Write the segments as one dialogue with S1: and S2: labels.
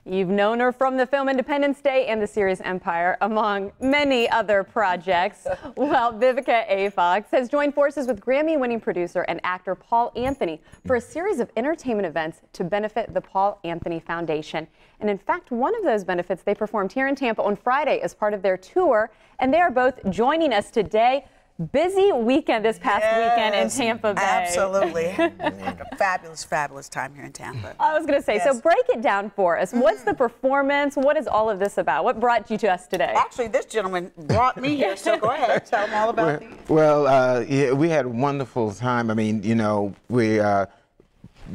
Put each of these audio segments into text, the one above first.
S1: You've known her from the film Independence Day and the series Empire, among many other projects. Well, Vivica A. has joined forces with Grammy-winning producer and actor Paul Anthony for a series of entertainment events to benefit the Paul Anthony Foundation. And in fact, one of those benefits they performed here in Tampa on Friday as part of their tour, and they are both joining us today. Busy weekend this past weekend in Tampa Bay.
S2: Absolutely. A fabulous, fabulous time here in Tampa.
S1: I was going to say, so break it down for us. What's the performance? What is all of this about? What brought you to us today?
S2: Actually, this gentleman brought me here, so go ahead. Tell them all about these.
S3: Well, yeah, we had a wonderful time. I mean, you know, we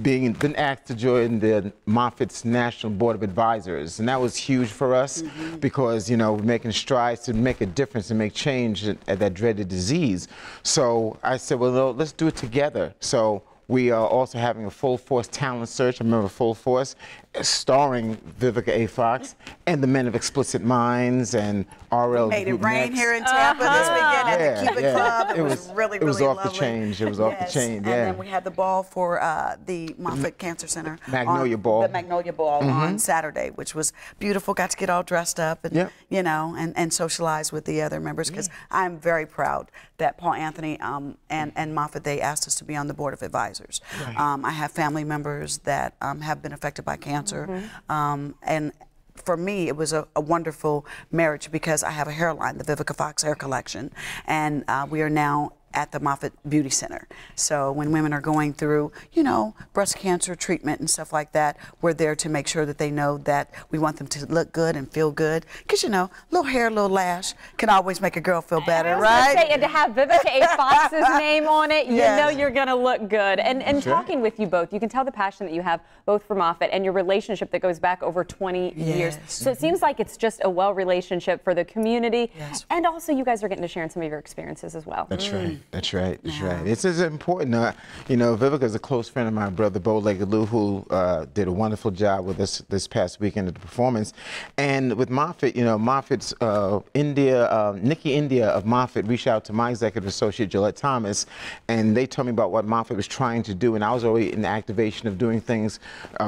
S3: been asked to join the Moffitt's National Board of Advisors, and that was huge for us because, you know, we're making strides to make a difference and make change at that dreaded disease. So I said, well, let's do it together. So we are also having a full force talent search. I remember Full Force, starring Vivica A. and the Men of Explicit Minds and RL.
S2: Made it rain here in Tampa this weekend at the Cuban Club. It was really,
S3: it was
S2: really
S3: off
S2: lovely.
S3: the chain. It was off the chain.
S2: And then we had the ball for the Moffitt Cancer Center.
S3: Magnolia Ball.
S2: The Magnolia Ball on Saturday, which was beautiful. Got to get all dressed up and you know, and socialize with the other members because I'm very proud that Paul Anthony and Moffitt, they asked us to be on the board of advisors. I have family members that have been affected by cancer. And for me, it was a wonderful marriage because I have a hairline, the Vivica Fox Hair Collection, and we are now at the Moffitt Beauty Center. So when women are going through, you know, breast cancer treatment and stuff like that, we're there to make sure that they know that we want them to look good and feel good. Because, you know, little hair, little lash can always make a girl feel better, right?
S1: Say, and to have Vivica A. Fox's name on it, you know you're going to look good. And talking with you both, you can tell the passion that you have both for Moffitt and your relationship that goes back over 20 years. So it seems like it's just a well relationship for the community. And also you guys are getting to share in some of your experiences as well.
S3: That's right. That's right. That's right. It's important. You know, Vivica is a close friend of my brother, Bow-Legged Lou, who did a wonderful job with us this past weekend at the performance. And with Moffitt, you know, Moffitt's Nikki India of Moffitt reached out to my executive associate, Gillette Thomas, and they told me about what Moffitt was trying to do. And I was already in the activation of doing things,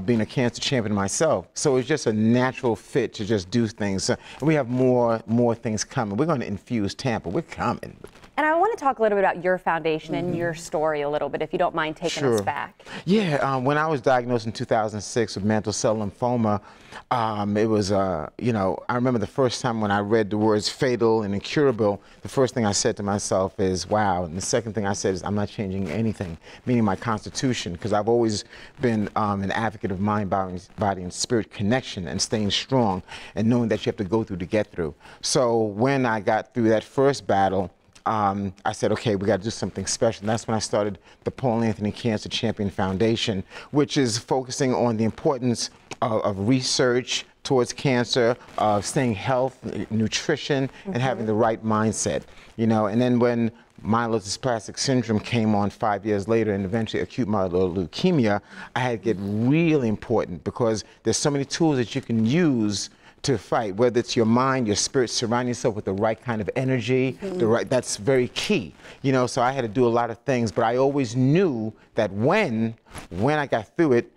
S3: being a cancer champion myself. So it was just a natural fit to just do things. And we have more things coming. We're going to infuse Tampa. We're coming.
S1: And I want to talk a little bit about your foundation and your story a little bit, if you don't mind taking us back.
S3: Yeah, when I was diagnosed in 2006 with mantle cell lymphoma, it was, you know, I remember the first time when I read the words fatal and incurable, the first thing I said to myself is, wow. And the second thing I said is, I'm not changing anything, meaning my constitution, because I've always been an advocate of mind, body, and spirit connection and staying strong and knowing that you have to go through to get through. So when I got through that first battle, I said, okay, we got to do something special. And that's when I started the Paul Anthony Cancer Champion Foundation, which is focusing on the importance of research towards cancer, of staying healthy, nutrition, and having the right mindset. You know, and then when myelodysplastic syndrome came on 5 years later and eventually acute myeloid leukemia, I had to get really important because there's so many tools that you can use to fight, whether it's your mind, your spirit, surround yourself with the right kind of energy, that's very key. You know, so I had to do a lot of things, but I always knew that when I got through it,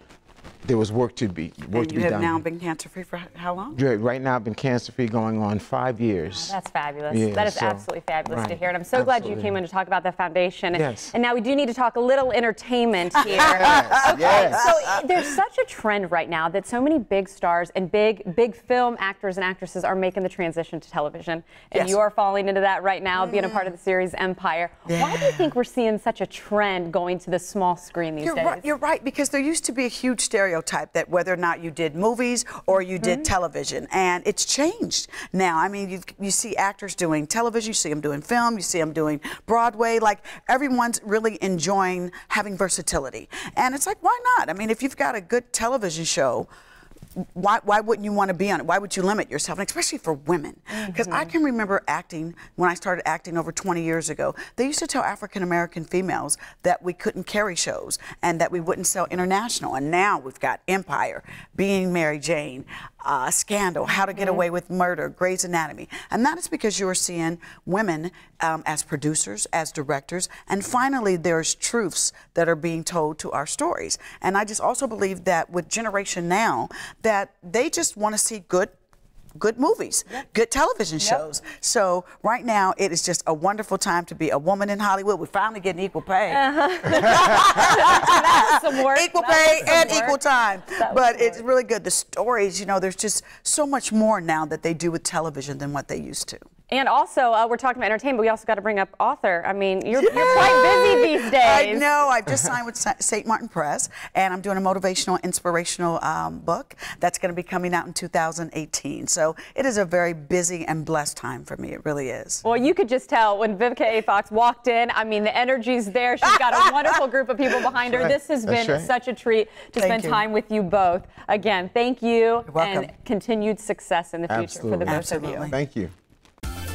S3: there was work to be done.
S2: And you have now been cancer-free for how long?
S3: Right now I've been cancer-free going on 5 years.
S1: Oh, that's fabulous. That is absolutely fabulous to hear. And I'm so glad you came in to talk about the foundation. And now we do need to talk a little entertainment here. So there's such a trend right now that so many big stars and big film actors and actresses are making the transition to television. And you are falling into that right now, being a part of the series Empire. Why do you think we're seeing such a trend going to the small screen these days?
S2: You're right, because there used to be a huge stereotype that whether or not you did movies or you did television, and it's changed now. I mean, you see actors doing television, you see them doing film, you see them doing Broadway. Like, everyone's really enjoying having versatility, and it's like, why not? I mean, if you've got a good television show, why wouldn't you want to be on it? Why would you limit yourself? And especially for women. Because I can remember acting, when I started acting over 20 years ago, they used to tell African-American females that we couldn't carry shows and that we wouldn't sell international. And now we've got Empire, Being Mary Jane, Scandal, How to Get Away with Murder, Grey's Anatomy. And that is because you are seeing women as producers, as directors, and finally there's truths that are being told to our stories. And I just also believe that with Generation Now, that they just want to see good movies, good television shows. So right now, it is just a wonderful time to be a woman in Hollywood. We're finally getting equal pay. Equal pay and equal time. But it's really good. The stories, you know, there's just so much more now that they do with television than what they used to.
S1: And also, we're talking about entertainment, but we also got to bring up author. I mean, you're quite busy these days.
S2: I know. I've just signed with St. Martin Press, and I'm doing a motivational, inspirational book that's going to be coming out in 2018. So it is a very busy and blessed time for me. It really is.
S1: Well, you could just tell when Vivica A. Fox walked in. I mean, the energy's there. She's got a wonderful group of people behind her. This has been such a treat to spend time with you both. Again, thank you, and continued success in the future for the both of you.
S3: Thank you.